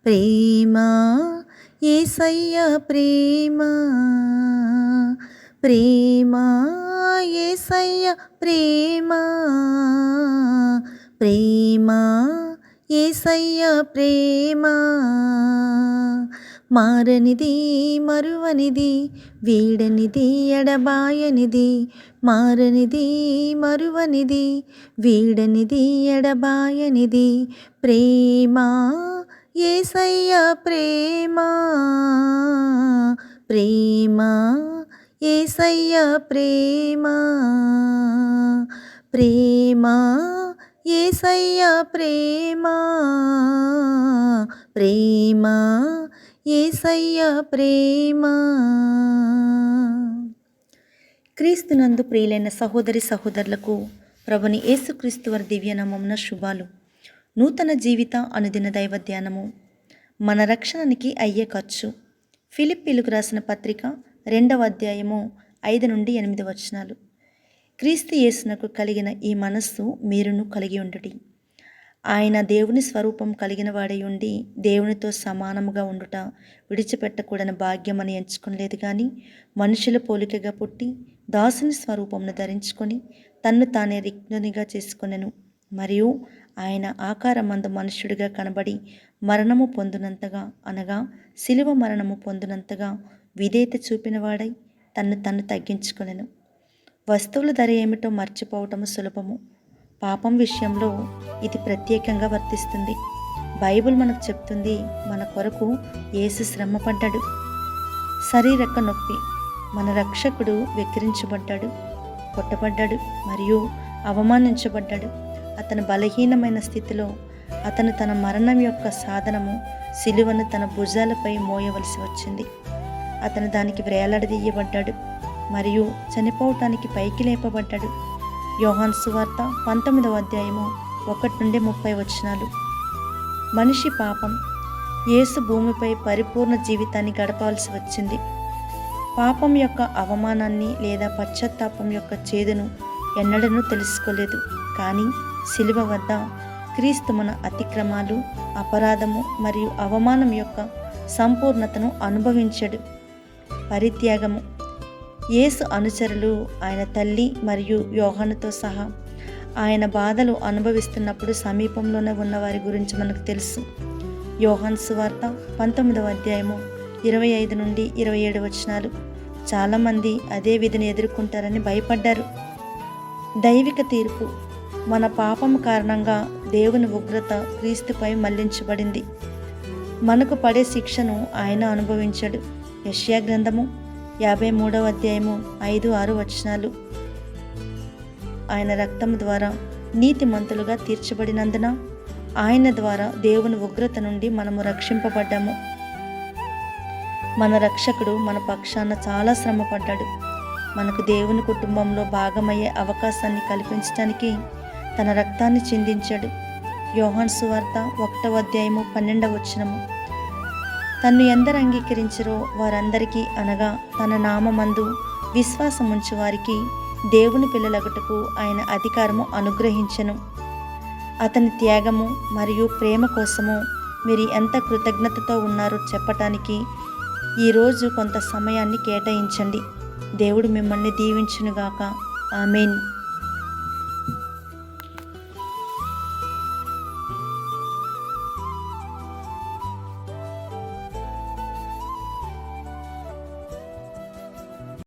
ప్రేమ యేసయ్య ప్రేమ, ప్రేమ యేసయ్య ప్రేమ, ప్రేమ యేసయ్య ప్రేమ. మారనిది మరువనిది, వీడనిది ఎడబాయనిది, మారనిది మరువనిది, వీడనిది ఎడబాయనిది, ప్రేమ యేసయ్య ప్రేమ, ప్రేమ యేసయ్య ప్రేమ, ప్రేమ యేసయ్య ప్రేమ, ప్రేమ యేసయ్య ప్రేమ. క్రీస్తునందు ప్రియులైన సహోదరి సహోదరులకు ప్రభుని యేసుక్రీస్తు వారి దివ్యనామమున శుభాలు. నూతన జీవిత అనుదిన దైవ ధ్యానము. మన రక్షణనికి అయ్యే ఖర్చు. ఫిలిప్పీలకు రాసిన పత్రిక 2వ అధ్యాయము 5 నుండి 8 వచనాలు. క్రీస్తు యేసునకు కలిగిన ఈ మనస్సు మీరును కలిగి ఉండుడి. ఆయన దేవుని స్వరూపం కలిగిన వాడై ఉండి దేవునితో సమానముగా ఉండుట విడిచిపెట్టకూడని భాగ్యమని ఎంచుకొనలేదు, కానీ మనుషుల పోలికగా పుట్టి దాసుని స్వరూపమును ధరించుకొని తన్ను తానే రిక్తునిగా చేసుకొనెను. మరియు ఆయన ఆకారమందు మనుష్యుడిగా కనబడి మరణము పొందినంతగా, అనగా శిలువ మరణము పొందినంతగా విధేయత చూపినవాడై తన్ను తగ్గించుకొనెను. వస్తువుల ధర ఏమిటో మర్చిపోవటము సులభము. పాపం విషయంలో ఇది ప్రత్యేకంగా వర్తిస్తుంది. బైబిల్ మనకు చెప్తుంది, మన కొరకు యేసు శ్రమ పడ్డాడు, శారీరక నొప్పి. మన రక్షకుడు వెక్కిరించబడ్డాడు, కొట్టబడ్డాడు మరియు అవమానించబడ్డాడు. అతను బలహీనమైన స్థితిలో అతను తన మరణం యొక్క సాధనము సిలువను తన భుజాలపై మోయవలసి వచ్చింది. అతను దానికి వ్రేలాడదీయబడ్డాడు మరియు చనిపోవటానికి పైకి లేపబడ్డాడు. యోహాను సువార్త 19వ అధ్యాయము 1 నుండి 30 వచనాలు. మనిషి పాపం. యేసు భూమిపై పరిపూర్ణ జీవితాన్ని గడపాల్సి వచ్చింది. పాపం యొక్క అవమానాన్ని లేదా పశ్చాత్తాపం యొక్క చేదును ఎన్నడనూ తెలుసుకోలేదు. కానీ శిలువ వద్ద క్రీస్తు మన అతిక్రమాలు, అపరాధము మరియు అవమానం యొక్క సంపూర్ణతను అనుభవించాడు. పరిత్యాగము. యేసు అనుచరులు ఆయన తల్లి మరియు యోహానుతో సహా ఆయన బాధలు అనుభవిస్తున్నప్పుడు సమీపంలోనే ఉన్న వారి గురించి మనకు తెలుసు. యోహాను సువార్త 19వ అధ్యాయము 25 నుండి 27 వచనాలు. చాలామంది అదే విధిని ఎదుర్కొంటారని భయపడ్డారు. దైవిక తీర్పు. మన పాపం కారణంగా దేవుని ఉగ్రత క్రీస్తుపై మళ్లించబడింది. మనకు పడే శిక్షను ఆయన అనుభవించాడు. యెషయా గ్రంథము 53వ అధ్యాయము 5-6 వచనాలు. ఆయన రక్తము ద్వారా నీతిమంతులుగా తీర్చబడినందున ఆయన ద్వారా దేవుని ఉగ్రత నుండి మనము రక్షింపబడ్డాము. మన రక్షకుడు మన పక్షాన చాలా శ్రమపడ్డాడు. మనకు దేవుని కుటుంబంలో భాగమయ్యే అవకాశాన్ని కల్పించడానికి తన రక్తాన్ని చిందించాడు. యోహాను సువార్త 1వ అధ్యాయము 12వ వచనము. తన్ను ఎందరు అంగీకరించరో వారందరికీ, అనగా తన నామమందు విశ్వాసం ఉంచు వారికి దేవుని పిల్లలగుటకు ఆయన అధికారము అనుగ్రహించెను. అతని త్యాగము మరియు ప్రేమ కోసము మీరు ఎంత కృతజ్ఞతతో ఉన్నారో చెప్పటానికి ఈరోజు కొంత సమయాన్ని కేటాయించండి. దేవుడు మిమ్మల్ని దీవించునుగాక. ఆమేన్.